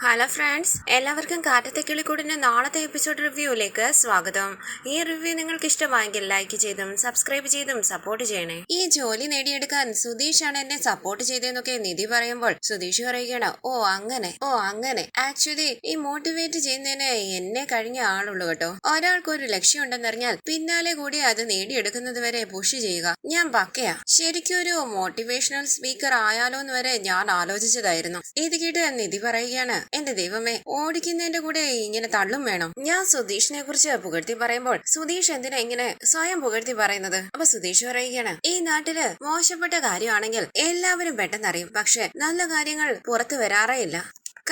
Hello friends, എല്ലാവർക്കും കാറ്റത്തെ കിളിക്കൂടിന്റെ നാളത്തെ episode റിവ്യൂയിലേക്ക് സ്വാഗതം. ഈ റിവ്യൂ നിങ്ങൾക്ക് ഇഷ്ടമായെങ്കിൽ ലൈക്ക് ചെയ്തും സബ്സ്ക്രൈബ് ചെയ്തും സപ്പോർട്ട് ചെയ്യണേ. ഈ ജോലി നേടിയെടുക്കാൻ സുധീഷാണ് എന്നെ സപ്പോർട്ട് ചെയ്തതെന്നൊക്കെ നിധി പറയുമ്പോൾ സുധീഷ് പറയുകയാണ്, ഓ അങ്ങനെ ആക്ച്വലി ഈ മോട്ടിവേറ്റ് ചെയ്യുന്നതിന് എന്നെ കഴിഞ്ഞ ആളുള്ളൂ കേട്ടോ. ഒരാൾക്ക് ഒരു ലക്ഷ്യം ഉണ്ടെന്നറിഞ്ഞാൽ പിന്നാലെ കൂടി അത് നേടിയെടുക്കുന്നത് വരെ പുഷ് ചെയ്യുക ഞാൻ പക്കയാ. ശരിക്കും ഒരു മോട്ടിവേഷണൽ സ്പീക്കർ ആയാലോ എന്ന് വരെ ഞാൻ ആലോചിച്ചതായിരുന്നു. ഇത് കേട്ട് നിധി പറയുകയാണ്, എന്റെ ദൈവമേ, ഓടിക്കുന്നതിന്റെ കൂടെ ഇങ്ങനെ തള്ളും വേണം. ഞാൻ സുധീഷിനെ കുറിച്ച് പുകഴ്ത്തി പറയുമ്പോൾ സുധീഷ് എന്തിനാ ഇങ്ങനെ സ്വയം പുകഴ്ത്തി പറയുന്നത്? അപ്പൊ സുധീഷ് പറയുകയാണ്, ഈ നാട്ടില് മോശപ്പെട്ട കാര്യമാണെങ്കിൽ എല്ലാവരും പെട്ടെന്നറിയും, പക്ഷെ നല്ല കാര്യങ്ങൾ പുറത്തു വരാറേ ഇല്ല.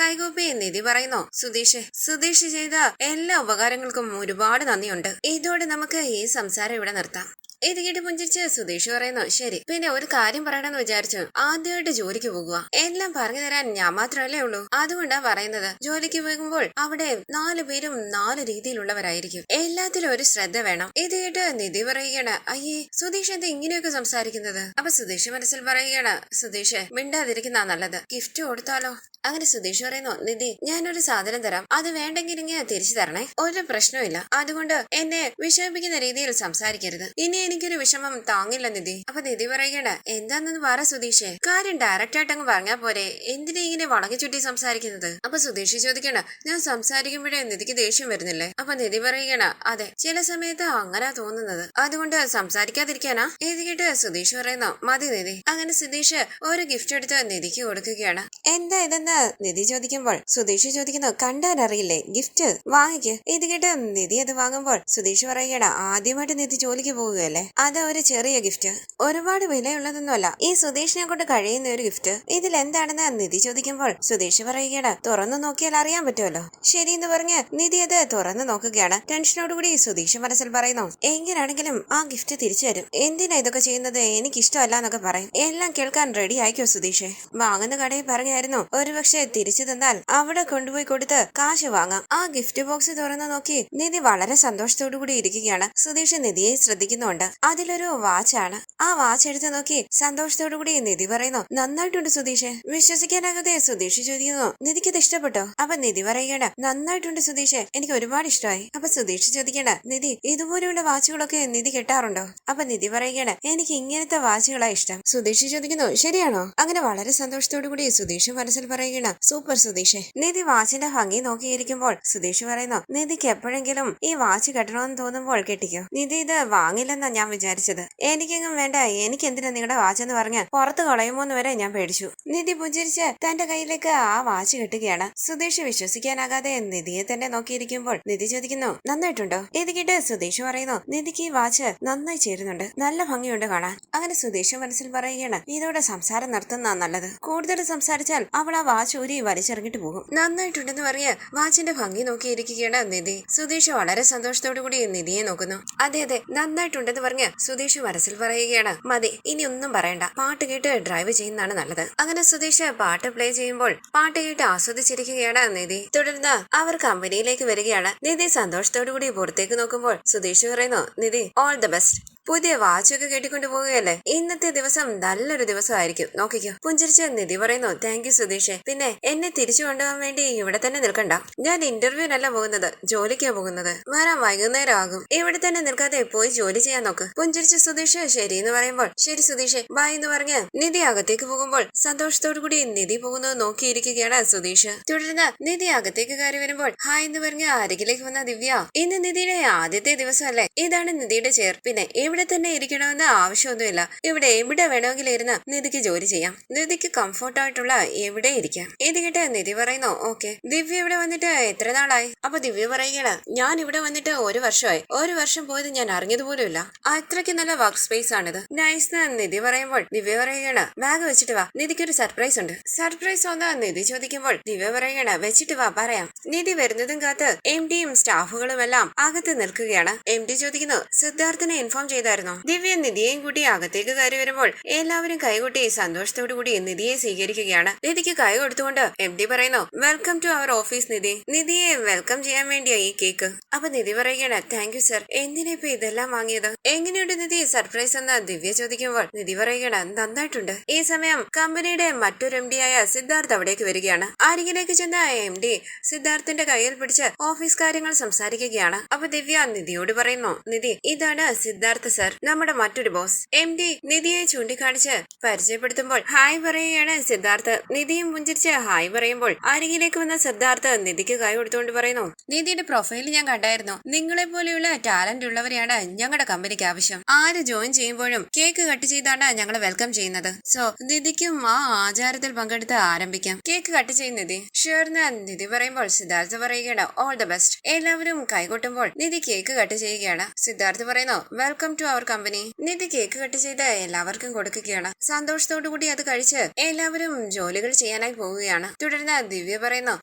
കൈകൂപ്പി നിധി പറയുന്നു, സുധീഷ് ചെയ്ത എല്ലാ ഉപകാരങ്ങൾക്കും ഒരുപാട് നന്ദിയുണ്ട്. ഇതോടെ നമുക്ക് ഈ സംസാരം ഇവിടെ നിർത്താം. ഇത് കേട്ട് പുഞ്ചിരിച്ച് സുധീഷ് പറയുന്നു, ശരി, പിന്നെ ഒരു കാര്യം പറയണമെന്ന് വിചാരിച്ചു. ആദ്യമായിട്ട് ജോലിക്ക് പോകുക, എല്ലാം പറഞ്ഞു തരാൻ ഞാൻ മാത്രമല്ലേ ഉള്ളൂ. അതുകൊണ്ടാ പറയുന്നത്, ജോലിക്ക് പോകുമ്പോൾ അവിടെ 4 പേരും 4 രീതിയിലുള്ളവരായിരിക്കും. എല്ലാത്തിലും ഒരു ശ്രദ്ധ വേണം. ഇത് കേട്ട് നിധി പറയുകയാണ്, അയ്യേ, സുധീഷ് എന്താ ഇങ്ങനെയൊക്കെ സംസാരിക്കുന്നത്? അപ്പൊ സുധീഷ് മനസ്സിൽ പറയുകയാണ്, സുധീഷ് മിണ്ടാതിരിക്കുന്ന നല്ലത്, ഗിഫ്റ്റ് കൊടുത്താലോ? അങ്ങനെ സുധീഷ് പറയുന്നു, നിധി, ഞാനൊരു സാധനം തരാം, അത് വേണ്ടെങ്കിൽ ഇങ്ങനെ തിരിച്ചു തരണേ, ഒരു പ്രശ്നമില്ല. അതുകൊണ്ട് എന്നെ വിഷമിപ്പിക്കുന്ന രീതിയിൽ സംസാരിക്കരുത്. ഇനി എനിക്കൊരു വിഷമം താങ്ങില്ല നിധി. അപ്പൊ നിധി പറയുകയാണ്, എന്താണെന്ന് പറ സുധീഷേ, കാര്യം ഡയറക്റ്റ് ആയിട്ട് അങ്ങ് പറഞ്ഞാൽ പോരെ, എന്തിനാ ഇങ്ങനെ വളഞ്ഞു ചുറ്റി സംസാരിക്കുന്നത്? അപ്പൊ സുധീഷ് ചോദിക്കണ, ഞാൻ സംസാരിക്കുമ്പോഴേ നിധിക്ക് ദേഷ്യം വരുന്നില്ലേ? അപ്പൊ നിധി പറയുകണ, അതെ, ചില സമയത്ത് അങ്ങനാ തോന്നുന്നത്, അതുകൊണ്ട് സംസാരിക്കാതിരിക്കാനാ. ഇത് കേട്ട് സുധീഷ് പറയുന്നു, മതി നിധി. അങ്ങനെ സുധീഷ് ഒരു ഗിഫ്റ്റ് എടുത്ത് നിധിക്ക് കൊടുക്കുകയാണ്. എന്താ ഇതെന്ന് നിധി ചോദിക്കുമ്പോൾ സുധീഷ് ചോദിക്കുന്നു, കണ്ടാൻ അറിയില്ലേ, ഗിഫ്റ്റ് വാങ്ങിക്ക്. ഇത് കേട്ട് നിധി അത് വാങ്ങുമ്പോൾ സുധീഷ് പറയുകയാണ്, ആദ്യമായിട്ട് നിധി ജോലിക്ക് പോവുകയല്ലേ, അത് ഒരു ചെറിയ ഗിഫ്റ്റ്, ഒരുപാട് വിലയുള്ളതൊന്നുമല്ല, ഈ സുധീഷിനെ കൊണ്ട് കഴിയുന്ന ഒരു ഗിഫ്റ്റ്. ഇതിൽ എന്താണെന്ന് നിധി ചോദിക്കുമ്പോൾ സുധീഷ് പറയുകയാണ്, തുറന്നു നോക്കിയാൽ അറിയാൻ പറ്റുമല്ലോ. ശരി എന്ന് പറഞ്ഞ് നിധി അത് തുറന്നു നോക്കുകയാണ്. ടെൻഷനോടുകൂടി സുധീഷ് മനസ്സിൽ പറയുന്നു, എങ്ങനെയാണെങ്കിലും ആ ഗിഫ്റ്റ് തിരിച്ചു തരും. എന്തിനാ ഇതൊക്കെ ചെയ്യുന്നത്, എനിക്കിഷ്ടമല്ല എന്നൊക്കെ പറയും. എല്ലാം കേൾക്കാൻ റെഡി ആയിക്കോ സുധീഷേ. വാങ്ങുന്ന കടയിൽ പറഞ്ഞായിരുന്നു, ഒരുപക്ഷെ തിരിച്ചു തന്നാൽ അവിടെ കൊണ്ടുപോയി കൊടുത്ത് കാശ് വാങ്ങാം. ആ ഗിഫ്റ്റ് ബോക്സ് തുറന്നു നോക്കി നിധി വളരെ സന്തോഷത്തോടു കൂടി ഇരിക്കുകയാണ്. സുധീഷ് നിധിയെ ശ്രദ്ധിക്കുന്നുണ്ട്. അതിലൊരു വാച്ചാണ്. ആ വാച്ച് എടുത്ത് നോക്കി സന്തോഷത്തോടു കൂടി നിധി പറയുന്നു, നന്നായിട്ടുണ്ട് സുധീഷ്. വിശ്വസിക്കാനാകാതെ സുധീഷ് ചോദിക്കുന്നു, നിധിക്ക് ഇത് ഇഷ്ടപ്പെട്ടോ? അപ്പൊ നിധി പറയുകയാണ്, നന്നായിട്ടുണ്ട് സുധീഷ്, എനിക്ക് ഒരുപാട് ഇഷ്ടമായി. അപ്പൊ സുധീഷ് ചോദിക്കണ, നിധി, ഇതുപോലെയുള്ള വാച്ചുകളൊക്കെ നിധി കെട്ടാറുണ്ടോ? അപ്പൊ നിധി പറയുകയാണ്, എനിക്ക് ഇങ്ങനത്തെ വാച്ചുകളാ ഇഷ്ടം. സുധീഷ് ചോദിക്കുന്നു, ശരിയാണോ? അങ്ങനെ വളരെ സന്തോഷത്തോടു കൂടി സുധീഷ് മനസ്സിൽ പറയുകയാണ്, സൂപ്പർ സുധീഷ്. നിധി വാച്ചിന്റെ ഭംഗി നോക്കിയിരിക്കുമ്പോൾ സുധീഷ് പറയുന്നു, നിധിക്ക് എപ്പോഴെങ്കിലും ഈ വാച്ച് കെട്ടണമെന്ന് തോന്നുമ്പോൾ കെട്ടിക്കോ. നിധി ഇത് വാങ്ങില്ലെന്നാ ഞാൻ വിചാരിച്ചത്. എനിക്കെങ്ങും വേണ്ട, എനിക്ക് എന്തിനാ നിങ്ങളുടെ വാച്ച് എന്ന് പറഞ്ഞ് പുറത്ത് കളയുമോന്ന് വരെ ഞാൻ പേടിച്ചു. നിധി പുഞ്ചിരിച്ച് തന്റെ കയ്യിലേക്ക് ആ വാച്ച് കെട്ടുകയാണ്. സുധീഷ് വിശ്വസിക്കാനാകാതെ നിധിയെ തന്നെ നോക്കിയിരിക്കുമ്പോൾ നിധി ചോദിക്കുന്നു, നന്നായിട്ടുണ്ടോ? ഇത് കേട്ട് സുധീഷ് പറയുന്നു, നിധിക്ക് ഈ വാച്ച് നന്നായി ചേരുന്നുണ്ട്, നല്ല ഭംഗിയുണ്ട് കാണാൻ. അങ്ങനെ സുധീഷ് മനസ്സിൽ പറയുകയാണ്, ഇതോടെ സംസാരം നിർത്തുന്ന നല്ലത്, കൂടുതൽ സംസാരിച്ചാൽ അവൾ ആ വാച്ച് ഊരി വലിച്ചെറിഞ്ഞിട്ട് പോകും. നന്നായിട്ടുണ്ടെന്ന് പറഞ്ഞ് വാച്ചിന്റെ ഭംഗി നോക്കിയിരിക്കുകയാണ് നിധി. സുധീഷ് വളരെ സന്തോഷത്തോടു കൂടി നിധിയെ നോക്കുന്നു. അതെ അതെ, നന്നായിട്ടുണ്ടെന്ന് പറഞ്ഞ് സുധീഷ് മനസ്സിൽ പറയുകയാണ്, മതി, ഇനി ഒന്നും പറയണ്ട, പാട്ട് കേട്ട് ഡ്രൈവ് ചെയ്യുന്നതാണ് നല്ലത്. അങ്ങനെ സുധീഷ് പാട്ട് പ്ലേ ചെയ്യുമ്പോൾ പാട്ട് കേട്ട് ആസ്വദിച്ചിരിക്കുകയാണ് നിധി. തുടർന്ന് അവർ കമ്പനിയിലേക്ക് വരികയാണ്. നിധി സന്തോഷത്തോടു കൂടി പുറത്തേക്ക് നോക്കുമ്പോൾ സുധീഷ് പറയുന്നു, നിധി, ഓൾ ദ ബെസ്റ്റ്. പുതിയ വാച്ചൊക്കെ കെട്ടിക്കൊണ്ടു പോവുകയല്ലേ, ഇന്നത്തെ ദിവസം നല്ലൊരു ദിവസമായിരിക്കും, നോക്കിക്കോ. പുഞ്ചിരിച്ച് നിധി പറയുന്നു, താങ്ക് യു സുധീഷ്. പിന്നെ എന്നെ തിരിച്ചു കൊണ്ടുപോകാൻ വേണ്ടി ഇവിടെ തന്നെ നിൽക്കണ്ട, ഞാൻ ഇന്റർവ്യൂവിനല്ല പോകുന്നത്, ജോലിക്കാ പോകുന്നത്. വരാൻ വൈകുന്നേരം ആകും, ഇവിടെ തന്നെ നിൽക്കാതെ പോയി ജോലി ചെയ്യാൻ നോക്ക്. പുഞ്ചിരിച്ച് സുധീഷ് ശരി എന്ന് പറയുമ്പോൾ, ശരി സുധീഷ്, ബൈ എന്ന് പറഞ്ഞ് നിധി അകത്തേക്ക് പോകുമ്പോൾ സന്തോഷത്തോടു കൂടി നിധി പോകുന്നത് നോക്കിയിരിക്കുകയാണ് സുധീഷ്. തുടർന്ന് നിധി അകത്തേക്ക് കയറി വരുമ്പോൾ ഹായ് എന്ന് പറഞ്ഞ് അരികിലേക്ക് വന്ന ദിവ്യ, ഇന്ന് നിധിയുടെ ആദ്യത്തെ ദിവസമല്ലേ, ഇതാണ് നിധിയുടെ ചെയർ, പിന്നെ ഇവിടെ തന്നെ ഇരിക്കണമെന്ന് ആവശ്യമൊന്നുമില്ല, ഇവിടെ എവിടെ വേണമെങ്കിലും ഇരുന്ന് നിധിക്ക് ജോലി ചെയ്യാം, നിധിക്ക് കംഫർട്ടായിട്ടുള്ള എവിടെ ഇരിക്കാം. ഇത് കേട്ട് നിധി പറയുന്നു, ഓക്കെ. ദിവ്യ ഇവിടെ വന്നിട്ട് എത്ര നാളായി? അപ്പൊ ദിവ്യ പറയുകയാണ്, ഞാൻ ഇവിടെ വന്നിട്ട് 1 വർഷമായി, 1 വർഷം പോയത് ഞാൻ അറിഞ്ഞതുപോലുമില്ല, അത്രയ്ക്ക് നല്ല വർക്ക് സ്പേസ് ആണിത്. നൈസ് എന്ന് നിധി പറയുമ്പോൾ ദിവ്യ പറയുകയാണ്, ബാഗ് വെച്ചിട്ട് വാ, നിധിക്കൊരു സർപ്രൈസ് ഉണ്ട്. സർപ്രൈസ് ഒന്ന് നിധി ചോദിക്കുമ്പോൾ ദിവ്യ പറയുകയാണ്, വെച്ചിട്ട് വാ, പറയാം. നിധി വരുന്നതും കാത്ത് MDയും സ്റ്റാഫുകളും എല്ലാം അകത്ത് നിൽക്കുകയാണ്. MD ചോദിക്കുന്നു, സിദ്ധാർത്ഥിനെ ഇൻഫോം ചെയ്തായിരുന്നോ? ദിവ്യ നിധിയെയും കൂട്ടി അകത്തേക്ക് കയറി വരുമ്പോൾ എല്ലാവരും കൈകൊട്ടി സന്തോഷത്തോടു കൂടി നിധിയെ സ്വീകരിക്കുകയാണ്. നിധിക്ക് കൈ കൊടുത്തുകൊണ്ട് MD പറയുന്നു, welcome to our office Nidhi. നിധിയെ വെൽക്കം ചെയ്യാൻ വേണ്ടിയാ ഈ കേക്ക്. അപ്പൊ നിധി പറയുകയാണ്, താങ്ക് യു സർ. എന്തിനാ ഇപ്പൊ ഇതെല്ലാം വാങ്ങിയത്? എങ്ങനെയുണ്ട് നിധി സർപ്രൈസ് എന്ന് ദിവ്യ ചോദിക്കുമ്പോൾ നിധി പറയുകയാണ് നന്നായിട്ടുണ്ട്. ഈ സമയം കമ്പനിയുടെ മറ്റൊരു MD ആയ സിദ്ധാർത്ഥ് അവിടേക്ക് വരികയാണ്. അരികിലേക്ക് ചെന്ന MD സിദ്ധാർത്ഥിന്റെ കയ്യിൽ പിടിച്ച് ഓഫീസ് കാര്യങ്ങൾ സംസാരിക്കുകയാണ്. അപ്പൊ ദിവ്യ നിധിയോട് പറയുന്നു, നിധി ഇതാണ് സിദ്ധാർത്ഥ് സർ, നമ്മുടെ മറ്റൊരു ബോസ്. MD നിധിയെ ചൂണ്ടിക്കാണിച്ച് പരിചയപ്പെടുത്തുമ്പോൾ ഹായ് പറയുകയാണ് സിദ്ധാർത്ഥ്. നിധിയും പുഞ്ചിരിച്ച് ഹായ് പറയുമ്പോൾ അരികിലേക്ക് വന്ന സിദ്ധാർത്ഥ് നിധിക്ക് കൈ കൊടുത്തുകൊണ്ട് പറയുന്നു, നിധിയുടെ പ്രൊഫൈൽ ഞാൻ കണ്ടായിരുന്നു. നിങ്ങളെ പോലെയുള്ള ടാലന്റ് ഉള്ളവരെയാണ് ഞങ്ങളുടെ കമ്പനിക്ക് ആവശ്യം. ആര് ജോയിൻ ചെയ്യുമ്പോഴും കേക്ക് കട്ട് ചെയ്താണ് ഞങ്ങളെ വെൽക്കം ചെയ്യുന്നത്. സോ നിധിക്കും ആ ആചാരത്തിൽ പങ്കെടുത്ത് ആരംഭിക്കാം. കേക്ക് കട്ട് ചെയ്യുന്ന നിധി ഷുവർന്ന് നിധി പറയുമ്പോൾ സിദ്ധാർത്ഥ് പറയുകയാണ് ഓൾ ദ ബെസ്റ്റ്. എല്ലാവരും കൈകൊട്ടുമ്പോൾ നിധി കേക്ക് കട്ട് ചെയ്യുകയാണ്. സിദ്ധാർത്ഥ് പറയുന്നു welcome to our company. Nidhi cake cut ചെയ്ത് എല്ലാവർക്കും കൊടുക്കുകയാണ്. സന്തോഷത്തോടു കൂടി അത് കഴിച്ച് എല്ലാവരും ജോലികൾ ചെയ്യാനായി പോവുകയാണ്. തുടർന്ന് ദിവ്യ പറയുന്നു,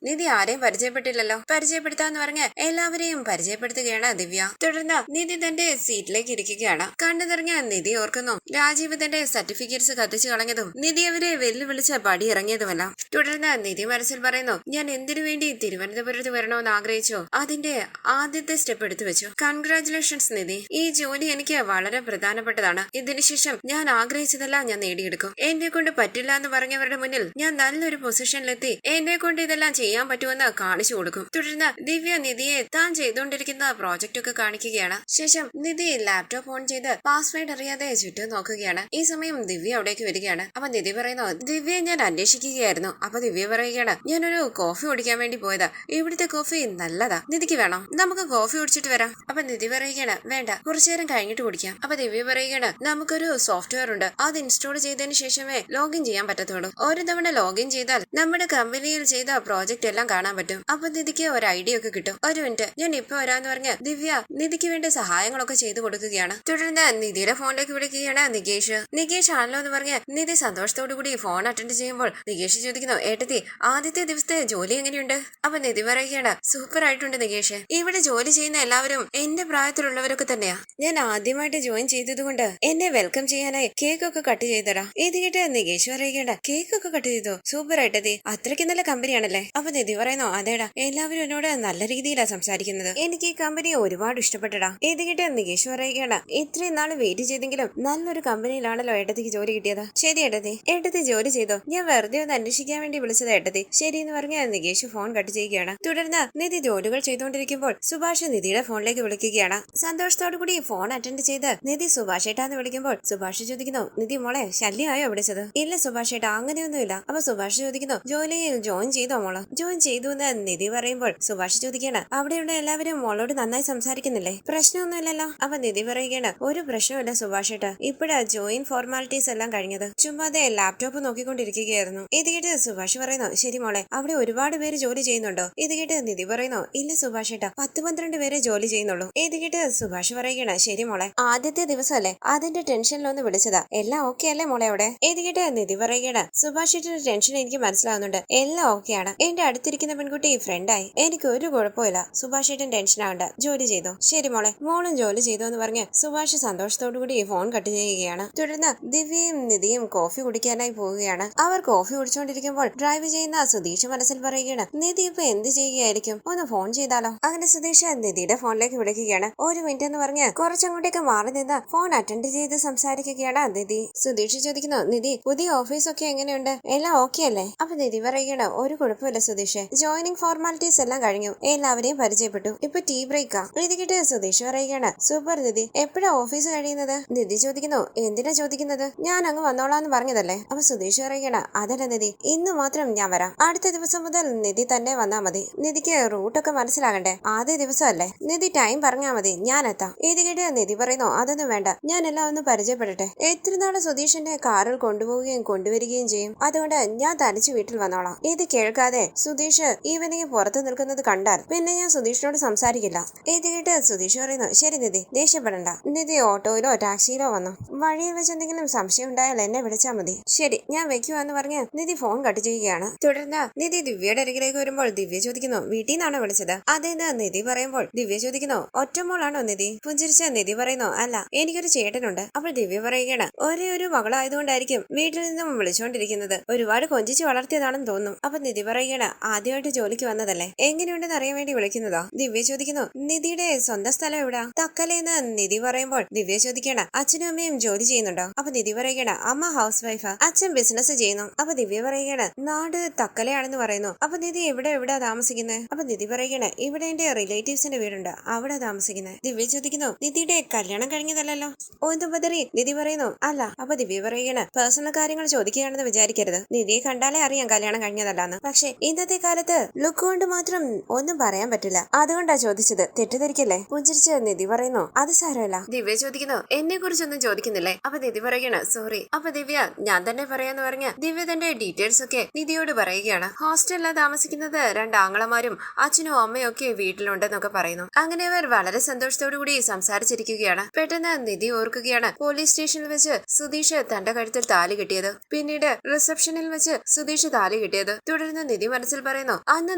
നിധി ആരെയും പരിചയപ്പെട്ടില്ലല്ലോ, പരിചയപ്പെടുത്താന്ന് പറഞ്ഞ് എല്ലാവരെയും പരിചയപ്പെടുത്തുകയാണ് ദിവ്യ. തുടർന്ന് നിധി തന്റെ സീറ്റിലേക്ക് ഇരിക്കുകയാണ്. കണ്ണു നിറഞ്ഞ നിധി ഓർക്കുന്നു രാജീവ് തന്റെ സർട്ടിഫിക്കറ്റ്സ് കത്തിച്ചു കളഞ്ഞതും നിധി അവരെ വെല്ലുവിളിച്ച് പടി ഇറങ്ങിയതുമല്ല. തുടർന്ന് നിധി മനസ്സിൽ പറയുന്നു, ഞാൻ എന്തിനു വേണ്ടി തിരുവനന്തപുരത്ത് വരണമെന്ന് ആഗ്രഹിച്ചോ അതിന്റെ ആദ്യത്തെ സ്റ്റെപ്പ് എടുത്തു വെച്ചു. കൺഗ്രാറ്റുലേഷൻസ് നിധി, ഈ ജോലി എനിക്ക് വളരെ പ്രധാനപ്പെട്ടതാണ്. ഇതിനുശേഷം ഞാൻ ആഗ്രഹിച്ചതെല്ലാം ഞാൻ നേടിയെടുക്കും. എന്നെ കൊണ്ട് പറ്റില്ല എന്ന് പറഞ്ഞവരുടെ മുന്നിൽ ഞാൻ നല്ലൊരു പൊസിഷനിലെത്തി എന്നെ കൊണ്ട് ഇതെല്ലാം ചെയ്യാൻ പറ്റുമെന്ന് കാണിച്ചു കൊടുക്കും. തുടർന്ന് ദിവ്യ നിധിയെ താൻ ചെയ്തുകൊണ്ടിരിക്കുന്ന പ്രോജക്റ്റ് ഒക്കെ കാണിക്കുകയാണ്. ശേഷം നിധി ലാപ്ടോപ്പ് ഓൺ ചെയ്ത് പാസ്വേഡ് അറിയാതെ ചുറ്റും നോക്കുകയാണ്. ഈ സമയം ദിവ്യ അവിടേക്ക് വരികയാണ്. അപ്പൊ നിധി പറയുന്നു, ദിവ്യ ഞാൻ അന്വേഷിക്കുകയായിരുന്നു. അപ്പൊ ദിവ്യ പറയുകയാണ്, ഞാനൊരു കോഫി കുടിക്കാൻ വേണ്ടി പോയതാ. ഇവിടുത്തെ കോഫി നല്ലതാ, നിധിക്ക് വേണം? നമുക്ക് കോഫി കുടിച്ചിട്ട് വരാം. അപ്പൊ നിധി പറയുകയാണ് വേണ്ട, കുറച്ചു നേരം കഴിഞ്ഞിട്ട് കുടിക്കാം. അപ്പൊ ദിവ്യ പറയുകയാണ്, നമുക്കൊരു സോഫ്റ്റ്വെയർ ഉണ്ട്, അത് ഇൻസ്റ്റാൾ ചെയ്തതിന് ശേഷമേ ലോഗിൻ ചെയ്യാൻ പറ്റത്തുള്ളൂ. ഒരു തവണ ലോഗിൻ ചെയ്താൽ നമ്മുടെ കമ്പനിയിൽ ചെയ്ത പ്രോജക്റ്റ് എല്ലാം കാണാൻ പറ്റും. അപ്പൊ നിധിക്ക് ഒരു ഐഡിയ ഒക്കെ കിട്ടും. ഒരു മിനിറ്റ്, ഞാൻ ഇപ്പൊ വരാന്ന് പറഞ്ഞ് ദിവ്യ നിധിക്ക് വേണ്ട സഹായങ്ങളൊക്കെ ചെയ്തു കൊടുക്കുകയാണ്. തുടർന്ന് നിധിയുടെ ഫോണിലേക്ക് വിളിക്കുകയാണ് നികേഷ്. നികേഷ് ആണല്ലോ എന്ന് പറഞ്ഞ് നിധി സന്തോഷത്തോടു കൂടി ഫോൺ അറ്റൻഡ് ചെയ്യുമ്പോൾ നികേഷ് ചോദിക്കുന്നു, ഏട്ടത്തി ആദ്യത്തെ ദിവസത്തെ ജോലി എങ്ങനെയുണ്ട്? അപ്പൊ നിധി പറയുകയാണ്, സൂപ്പർ ആയിട്ടുണ്ട് നികേഷ്. ഇവിടെ ജോലി ചെയ്യുന്ന എല്ലാവരും എന്റെ പ്രായത്തിലുള്ളവരൊക്കെ തന്നെയാ. ഞാൻ ആദ്യമായിട്ട് ജോയിൻ ചെയ്തതുകൊണ്ട് എന്നെ വെൽക്കം ചെയ്യാനായി കേക്ക് ഒക്കെ കട്ട് ചെയ്തടാ. ഇത് കേട്ട് നികേഷ് പറയുകയാണ്, കേക്ക് ഒക്കെ കട്ട് ചെയ്തോ? സൂപ്പർ ആയിട്ടതി, അത്രയ്ക്ക് നല്ല കമ്പനിയാണല്ലേ? അപ്പൊ നിധി പറയുന്നു, അതേടാ, എല്ലാവരും എന്നോട് നല്ല രീതിയിലാണ് സംസാരിക്കുന്നത്. എനിക്ക് ഈ കമ്പനി ഒരുപാട് ഇഷ്ടപ്പെട്ടടാ. ഇത് കേട്ട് നികേഷ് പറയുകയാണ്, ഇത്രയും നാള് വെയിറ്റ് ചെയ്തെങ്കിലും നല്ലൊരു കമ്പനിയിലാണല്ലോ ഏട്ടത്തിക്ക് ജോലി കിട്ടിയത്. ശരി ഏട്ടത്തി, ഏട്ടത്തി ജോലി ചെയ്തോ? ഞാൻ വെറുതെ ഒന്ന് അന്വേഷിക്കാൻ വേണ്ടി വിളിച്ചത് ഏട്ടത്തി. ശരി എന്ന് പറഞ്ഞ നികേഷ് ഫോൺ കട്ട് ചെയ്യുകയാണ്. തുടർന്ന് നിധി ജോലികൾ ചെയ്തുകൊണ്ടിരിക്കുമ്പോൾ സുഭാഷ് നിധിയുടെ ഫോണിലേക്ക് വിളിക്കുകയാണ്. സന്തോഷത്തോടു കൂടി ഫോൺ അറ്റൻഡ് ചെയ്ത് നിധി സുഭാഷ് ഏട്ടാന്ന് വിളിക്കുമ്പോൾ സുഭാഷ് ചോദിക്കുന്നു, നിധി മോളെ ശല്യമായോ വിളിച്ചത്? ഇല്ല സുഭാഷ് ഏട്ടാ, അങ്ങനെയൊന്നുമില്ല. അപ്പൊ സുഭാഷ് ചോദിക്കുന്നു, ജോലിയിൽ ജോയിൻ ചെയ്തോ മോള്? ജോയിൻ ചെയ്തു എന്ന് നിധി പറയുമ്പോൾ സുഭാഷ് ചോദിക്കുകയാണ്, അവിടെയുള്ള എല്ലാവരും മോളോട് നന്നായി സംസാരിക്കുന്നില്ലേ? പ്രശ്നമൊന്നുമില്ലല്ലോ? അപ്പൊ നിധി പറയുകയാണ്, ഒരു പ്രശ്നമില്ല സുഭാഷ് ഏട്ടാ, ഇപ്പഴാ ജോയിൻ ഫോർമാലിറ്റീസ് എല്ലാം കഴിഞ്ഞത്. ചുമ്മാതെ ലാപ്ടോപ്പ് നോക്കിക്കൊണ്ടിരിക്കുകയായിരുന്നു. ഇത് കേട്ട് സുഭാഷ് പറയുന്നു, ശരി മോളെ, അവിടെ ഒരുപാട് പേര് ജോലി ചെയ്യുന്നുണ്ടോ? ഇത് കേട്ട് നിധി പറയുന്നു, ഇല്ല സുഭാഷ് ഏട്ടാ, 10-12 പേരെ ജോലി ചെയ്യുന്നുള്ളൂ. ഇത് കേട്ട് സുഭാഷ് പറയുകയാണ്, ശരി മോളെ, ആദ്യത്തെ ദിവസമല്ലേ, അതിന്റെ ടെൻഷനിലൊന്ന് വിളിച്ചതാ. എല്ലാം ഓക്കെ അല്ലേ മോളെ അവിടെ? ഇത് കേട്ട് നിധി പറയുകയാണ്, സുഭാഷിന്റെ ടെൻഷൻ എനിക്ക് മനസ്സിലാവുന്നുണ്ട്, എല്ലാം ഓക്കെയാണ്. എന്റെ അടുത്തിരിക്കുന്ന പെൺകുട്ടി ഫ്രണ്ടായി, എനിക്ക് ഒരു കുഴപ്പമില്ല. സുഭാഷ് ഏട്ടൻ ടെൻഷൻ ആവണ്ട, ജോലി ചെയ്തോ. ശരി മോളെ, മോളും ജോലി ചെയ്തോ എന്ന് പറഞ്ഞ് സുഭാഷ് സന്തോഷത്തോടു കൂടി ഫോൺ കട്ട് ചെയ്യുകയാണ്. തുടർന്ന് ദിവ്യയും നിധിയും കോഫി കുടിക്കാനായി പോവുകയാണ്. അവർ കോഫി കുടിച്ചുകൊണ്ടിരിക്കുമ്പോൾ ഡ്രൈവ് ചെയ്യുന്ന സുധീഷ് മനസ്സിൽ പറയുകയാണ്, നിധി ഇപ്പൊ എന്ത് ചെയ്യുകയായിരിക്കും? ഒന്ന് ഫോൺ ചെയ്താലോ? അങ്ങനെ സുധീഷ് നിധിയുടെ ഫോണിലേക്ക് വിളിക്കുകയാണ്. ഒരു മിനിറ്റ് എന്ന് പറഞ്ഞ് കുറച്ചങ്ങോട്ടേക്ക് മാറി നിന്ന് ഫോൺ അറ്റൻഡ് ചെയ്ത് സംസാരിക്കുകയാണ് നിധി. സുധീഷ് ചോദിക്കുന്നു, നിധി പുതിയ ഓഫീസൊക്കെ എങ്ങനെയുണ്ട്? എല്ലാം ഓക്കെ അല്ലേ? അപ്പൊ നിധി പറയുകയാണ്, ഒരു കുഴപ്പമില്ല സുധീഷ്, ജോയിനിങ് ഫോർമാലിറ്റീസ് എല്ലാം കഴിഞ്ഞു, എല്ലാവരെയും പരിചയപ്പെട്ടു, ഇപ്പൊ ടീ ബ്രേക്കാ. ഇത് കേട്ട് സുധീഷ് പറയുകയാണ്, സൂപ്പർ നിധി, എപ്പോഴാ ഓഫീസ് കഴിയുന്നത്? നിധി ചോദിക്കുന്നു, എന്തിനാ ചോദിക്കുന്നത്? ഞാൻ അങ്ങ് വന്നോളാന്ന് പറഞ്ഞതല്ലേ? അപ്പൊ സുധീഷ് പറയുകയാണ്, അതല്ല നിധി, ഇന്ന് മാത്രം ഞാൻ വരാം, അടുത്ത ദിവസം മുതൽ നിധി തന്നെ വന്നാ മതി. നിധിക്ക് റൂട്ടൊക്കെ മനസ്സിലാകണ്ടേ? ആദ്യ ദിവസമല്ലേ, നിധി ടൈം പറഞ്ഞാ മതി, ഞാൻ എത്താം. ഇത് കേട്ട് നിധി പറയുന്നു, അതൊന്നും വേണ്ട, ഞാൻ എല്ലാം ഒന്ന് പരിചയപ്പെടട്ടെ. എത്ര നാള് സുധീഷിന്റെ കാറിൽ കൊണ്ടുപോവുകയും കൊണ്ടുവരികയും ചെയ്യും, അതുകൊണ്ട് ഞാൻ തനിച്ച് വീട്ടിൽ വന്നോളാം. ഇത് കേൾക്കാതെ സുധീഷ് ഈവനിങ് പുറത്ത് നിൽക്കുന്നത് കണ്ടാൽ പിന്നെ ഞാൻ സുധീഷിനോട് സംസാരിക്കില്ല. ഇത് കേട്ട് സുധീഷ് പറയുന്നു, ശരി നിധി, ദേഷ്യപ്പെടണ്ട. നിധി ഓട്ടോയിലോ ടാക്സിയിലോ വന്നു, വഴിയിൽ വെച്ച് എന്തെങ്കിലും സംശയം ഉണ്ടായാൽ എന്നെ വിളിച്ചാൽ മതി. ശരി, ഞാൻ വെക്കുവാന്ന് പറഞ്ഞ് നിധി ഫോൺ കട്ട് ചെയ്യുകയാണ്. തുടർന്ന് നിധി ദിവ്യയുടെ അരികിലേക്ക് വരുമ്പോൾ ദിവ്യ ചോദിക്കുന്നു, വീട്ടിൽ നിന്നാണോ വിളിച്ചത്? അതേന്ന് നിധി പറയുമ്പോൾ ദിവ്യ ചോദിക്കുന്നു, ഒറ്റമോളാണോ നിധി? പുഞ്ചിരിച്ച നിധി പറയുന്നു, അല്ല, എനിക്കൊരു ചേട്ടനുണ്ട്. അപ്പോൾ ദിവ്യ പറയുകയാണ്, ഒരേ ഒരു മകളായതുകൊണ്ടായിരിക്കും വീട്ടിൽ നിന്നും വിളിച്ചുകൊണ്ടിരിക്കുന്നത്, ഒരുപാട് കൊഞ്ചിച്ച് വളർത്തിയതാണെന്ന് തോന്നുന്നു. അപ്പൊ നിധി പറയുകയാണ്, ആദ്യമായിട്ട് ജോലിക്ക് വന്നതല്ലേ, എങ്ങനെയുണ്ടെന്ന് അറിയാൻ വേണ്ടി വിളിക്കുന്നതാ. ദിവ്യ ചോദിക്കുന്നു, നിധിയുടെ സ്വന്തം സ്ഥലം എവിടാ? തക്കലേന്ന് നിധി നിധി പറയുമ്പോൾ ദിവ്യ ചോദിക്കണ അച്ഛനും അമ്മയും ജോലി ചെയ്യുന്നുണ്ടോ? അപ്പൊ നിധി പറയുകയാണ് അമ്മ ഹൗസ് വൈഫാ, അച്ഛൻ ബിസിനസ് ചെയ്യുന്നു. അപ്പൊ ദിവ്യ പറയുകയാണ് നാട് തക്കലയാണെന്ന് പറയുന്നു. അപ്പൊ നിധി എവിടെയാ താമസിക്കുന്നത്? അപ്പൊ നിധി പറയുകയാണ് ഇവിടെ എന്റെ റിലേറ്റീവ്സിന്റെ വീടുണ്ട്, അവിടെ താമസിക്കുന്നത്. ദിവ്യ ചോദിക്കുന്നു നിധിയുടെ കല്യാണം കഴിഞ്ഞതല്ലോ? ഒന്നും പതറി നിധി പറയുന്നു അല്ല. അപ്പൊ ദിവ്യ പറയുകയാണ് പേഴ്സണൽ കാര്യങ്ങൾ ചോദിക്കുകയാണെന്ന് വിചാരിക്കരുത്, നിധിയെ കണ്ടാലേ അറിയാം കല്യാണം കഴിഞ്ഞതല്ലാന്ന്. പക്ഷെ ഇന്നത്തെ കാലത്ത് ലുക്ക് കൊണ്ട് മാത്രം ഒന്നും പറയാൻ പറ്റില്ല, അതുകൊണ്ടാ ചോദിച്ചത്, തെറ്റിദ്ധരിക്കല്ലേ? പുഞ്ചിരിച്ച് നിധി പറയുന്നു അത് സാരമല്ല. ദിവ്യ ചോദിക്കുന്നു എന്നെ കുറിച്ചൊന്നും ചോദിക്കുന്നില്ലേ? അപ്പൊ നിധി പറയണ സോറി. അപ്പൊ ദിവ്യ ഞാൻ തന്നെ പറയാന്ന് പറഞ്ഞ ദിവ്യ തന്റെ ഡീറ്റെയിൽസ് ഒക്കെ നിധിയോട് പറയുകയാണ്. ഹോസ്റ്റലിലാ താമസിക്കുന്നത്, 2 ആങ്ങളമാരും അച്ഛനും അമ്മയും ഒക്കെ വീട്ടിലുണ്ടെന്നൊക്കെ പറയുന്നു. അങ്ങനെ അവർ വളരെ സന്തോഷത്തോടു കൂടി സംസാരിച്ചിരിക്കുകയാണ്. പെട്ടെന്ന് നിധി ഓർക്കുകയാണ് പോലീസ് സ്റ്റേഷനിൽ വെച്ച് സുധീഷ് തന്റെ കഴുത്തിൽ താലി കിട്ടിയത്, പിന്നീട് റിസപ്ഷനിൽ വെച്ച് സുധീഷ് താലി കിട്ടിയത്. തുടർന്ന് നിധി മനസ്സിൽ പറയുന്നു അന്ന്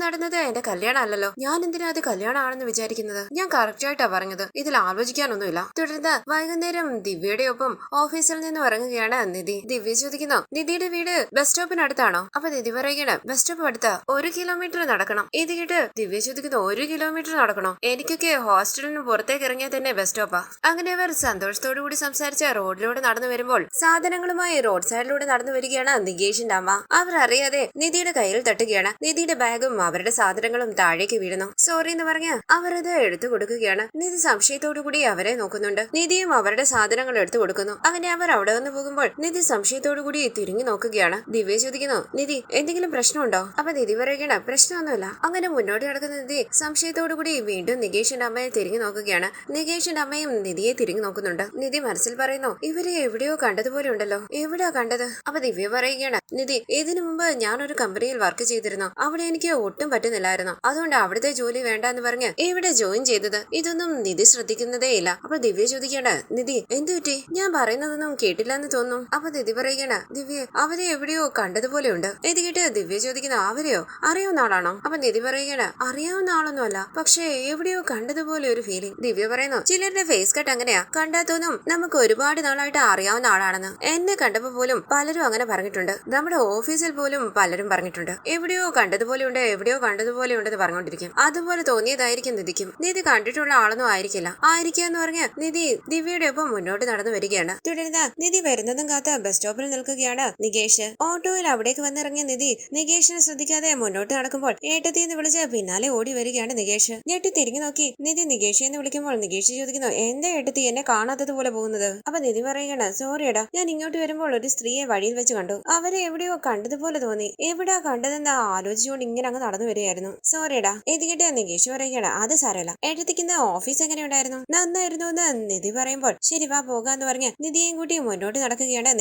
നടന്നത് എന്റെ കല്യാണം അല്ലല്ലോ, ഞാൻ എന്തിനാ അത് കല്യാണമാണെന്ന് വിചാരിക്കുന്നത്? ഞാൻ കറക്റ്റ് ആയിട്ടാ പറഞ്ഞത്, ഇതിൽ ആലോചിക്കാനൊന്നുമില്ല. തുടർന്ന് വൈകുന്നേരം ദിവ്യയുടെ ഒപ്പം ഓഫീസിൽ നിന്ന് ഇറങ്ങുകയാണ് നിധി. ദിവ്യ ചോദിക്കുന്നു നിധിയുടെ വീട് ബസ് സ്റ്റോപ്പിനടുത്താണോ? അപ്പൊ നിധി പറയുകയാണ് ബസ് സ്റ്റോപ്പ് അടുത്താ, 1 കിലോമീറ്റർ നടക്കണം. ഇത് കേട്ട് ദിവ്യ ചോദിക്കുന്നു 1 കിലോമീറ്റർ നടക്കണോ? എനിക്കൊക്കെ ഹോസ്റ്റലിന് പുറത്തേക്ക് ഇറങ്ങിയാൽ തന്നെ ബസ് സ്റ്റോപ്പാ. അങ്ങനെ അവർ സന്തോഷത്തോടു കൂടി സംസാരിച്ച റോഡിലൂടെ നടന്നു വരുമ്പോൾ സാധനങ്ങളുമായി റോഡ് സൈഡിലൂടെ നടന്നു വരികയാണ് നികേഷിന്റെ അമ്മ. അവർ അറിയാതെ നിധിയുടെ കയ്യിൽ തട്ടുകയാണ്. നിധിയുടെ ബാഗും അവരുടെ സാധനങ്ങളും താഴേക്ക് വീഴുന്നു. സോറി എന്ന് പറഞ്ഞ് അവരത് എടുത്തു കൊടുക്കുകയാണ്. നിധി സംശയത്തോടു കൂടി അവരെ നോക്കുന്നുണ്ട്. നിധിയും അവരുടെ സാധനങ്ങൾ എടുത്തു കൊടുക്കുന്നു. അങ്ങനെ അവർ അവിടെ വന്ന് പോകുമ്പോൾ നിധി സംശയത്തോടു കൂടി തിരിഞ്ഞു നോക്കുകയാണ്. ദിവ്യ ചോദിക്കുന്നു നിധി എന്തെങ്കിലും പ്രശ്നമുണ്ടോ? അപ്പൊ നിധി പറയുകയാണ് പ്രശ്നമൊന്നുമില്ല. അങ്ങനെ മുന്നോട്ട് നടക്കുന്ന നിധി സംശയത്തോടു കൂടി വീണ്ടും നികേഷിന്റെ അമ്മയെ തിരിഞ്ഞു നോക്കുകയാണ്. നികേഷിന്റെ അമ്മയും നിധിയെ തിരിഞ്ഞു നോക്കുന്നുണ്ട്. നിധി മനസ്സിൽ പറയുന്നു ഇവരെ എവിടെയോ കണ്ടതുപോലെ ഉണ്ടല്ലോ, എവിടെയാ കണ്ടത്? അപ്പൊ ദിവ്യ പറയുകയാണ് നിധി ഇതിനു മുമ്പ് ഞാൻ ഒരു കമ്പനിയിൽ വർക്ക് ചെയ്തിരുന്നു, അവിടെ എനിക്ക് ഒട്ടും പറ്റുന്നില്ലായിരുന്നു, അതുകൊണ്ട് അവിടുത്തെ ജോലി വേണ്ടെന്ന് പറഞ്ഞ് ഇവിടെ ജോയിൻ ചെയ്തത്. ഇതൊന്നും നിധി ശ്രദ്ധിക്കുന്നതേ ഇല്ല. അപ്പൊ ദിവ്യ ചോദിക്കണ്ട നിധി എന്തു പറ്റി? ഞാൻ പറയുന്നതൊന്നും കേട്ടില്ലെന്ന് തോന്നുന്നു. അപ്പൊ നിധി പറയുകയാണ് ദിവ്യ അവരെ എവിടെയോ കണ്ടതുപോലെ ഉണ്ട്. ഇത് കേട്ട് ദിവ്യ ചോദിക്കുന്ന അവരെയോ അറിയാവുന്ന ആളാണോ? അപ്പൊ നിധി പറയുകയാണ് അറിയാവുന്ന ആളൊന്നും അല്ല, പക്ഷേ എവിടെയോ കണ്ടതുപോലെ ഒരു ഫീലിംഗ്. ദിവ്യ പറയുന്നു ചിലരുടെ ഫേസ് കട്ട് അങ്ങനെയാ, കണ്ടാ തോന്നും നമുക്ക് ഒരുപാട് നാളായിട്ട് അറിയാവുന്ന ആളാണെന്ന്. എന്നെ കണ്ടപ്പോ പോലും പലരും അങ്ങനെ പറഞ്ഞിട്ടുണ്ട്, നമ്മുടെ ഓഫീസിൽ പോലും പലരും പറഞ്ഞിട്ടുണ്ട് എവിടെയോ കണ്ടതുപോലെ ഉണ്ട്, എവിടെയോ കണ്ടതുപോലെ ഉണ്ടെന്ന് പറഞ്ഞുകൊണ്ടിരിക്കും. അതുപോലെ തോന്നിയതായിരിക്കും നിധിക്കും. നിധി കണ്ടിട്ടുള്ള ആളൊന്നും ആയിരിക്കാന്ന് പറഞ്ഞ് നിധി ദിവ്യയുടെ ഒപ്പം മുന്നോട്ട് നടന്നു വരികയാണ്. തുടർന്ന് നിധി വരുന്നതും കാത്ത് ബസ് സ്റ്റോപ്പിൽ നിൽക്കുകയാണ് നികേഷ്. ഓട്ടോയിൽ അവിടേക്ക് വന്നിറങ്ങിയ നിധി നികേഷിനെ ശ്രദ്ധിക്കാതെ മുന്നോട്ട് നടക്കുമ്പോൾ ഏട്ടത്തി എന്ന് വിളിച്ച് പിന്നാലെ ഓടി വരികയാണ് നികേഷ്. ഞെട്ടി തിരിഞ്ഞു നോക്കി നിധി നികേഷ് എന്ന് വിളിക്കുമ്പോൾ നികേഷ് ചോദിക്കുന്നു എന്താ ഏട്ടത്തി എന്നെ കാണാത്തതുപോലെ പോകുന്നത്? അപ്പൊ നിധി പറയുകയാണ് സോറിയടാ, ഞാൻ ഇങ്ങോട്ട് വരുമ്പോൾ ഒരു സ്ത്രീയെ വഴിയിൽ വെച്ച് കണ്ടു, അവരെ എവിടെയോ കണ്ടതുപോലെ തോന്നി, എവിടെയാ കണ്ടതെന്ന് ആലോചിച്ചുകൊണ്ട് ഇങ്ങനെ അങ്ങ് നടന്നു വരികയായിരുന്നു, സോറിയടാ. ഇത് കേട്ട് നികേഷ് പറയുകയാണ് അത് സാരമല്ല, ഏട്ടത്തിക്കുന്ന ഓഫീസ് എങ്ങനെയുണ്ടായിരുന്നു? നന്നായിരുന്നു എന്ന് നിധി പറയുമ്പോൾ ശരി വാ പോകാന്ന് പറഞ്ഞ് നിധിയെയും കൂട്ടി മുന്നോട്ട് നടക്കുകയാണ്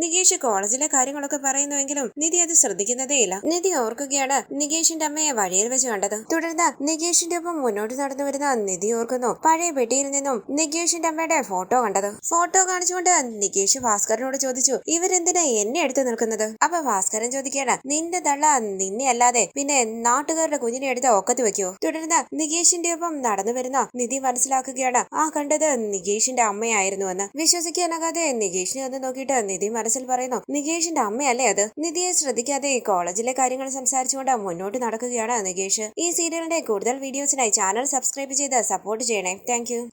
നികേഷ് കോളേജിലെ കാര്യങ്ങളൊക്കെ പറയുന്നുവെങ്കിലും നിധി അത് ശ്രദ്ധിക്കുന്നതേ ഇല്ല. നിധി ഓർക്കുകയാണ് നികേഷിന്റെ അമ്മയെ വഴിയിൽ വെച്ച് കണ്ടത്. തുടർന്ന് നികേഷിന്റെ ഒപ്പം മുന്നോട്ട് നടന്നു വരുന്ന നിധി ഓർക്കുന്നു പഴയ പെട്ടിയിൽ നിന്നും നികേഷിന്റെ അമ്മയുടെ ഫോട്ടോ കണ്ടത്. ഫോട്ടോ കാണിച്ചുകൊണ്ട് നികേഷ് ഭാസ്കരനോട് ചോദിച്ചു ഇവരെന്തിനാ എന്നെ എടുത്തു നിൽക്കുന്നത്? അപ്പൊ ഭാസ്കരൻ ചോദിക്കുകയാണ് നിന്റെ തള്ള നിന്നെ അല്ലാതെ പിന്നെ നാട്ടുകാരുടെ കുഞ്ഞിനെ എടുത്ത് ഒക്കത്ത് വെക്കുവോ? തുടർന്ന് നികേഷിന്റെ ഒപ്പം നടന്നു വരുന്ന നിധി മനസ്സിലാക്കുകയാണ് ആ കണ്ടത് നികേഷിന്റെ അമ്മയായിരുന്നുവെന്ന്. വിശ്വസിക്കാനാകാതെ നികേഷിനെ ഒന്ന് നോക്കിയിട്ട് നിധി മനസ്സിൽ പറയുന്നു നികേഷിന്റെ അമ്മയല്ലേ അത്? നിധിയെ ശ്രദ്ധിക്കാതെ കോളേജിലെ കാര്യങ്ങൾ സംസാരിച്ചുകൊണ്ട് മുന്നോട്ട് നടക്കുകയാണ് നികേഷ്. ഈ സീരിയലിന്റെ കൂടുതൽ വീഡിയോസിനായി ചാനൽ സബ്സ്ക്രൈബ് ചെയ്ത് സപ്പോർട്ട് ചെയ്യണേ. താങ്ക്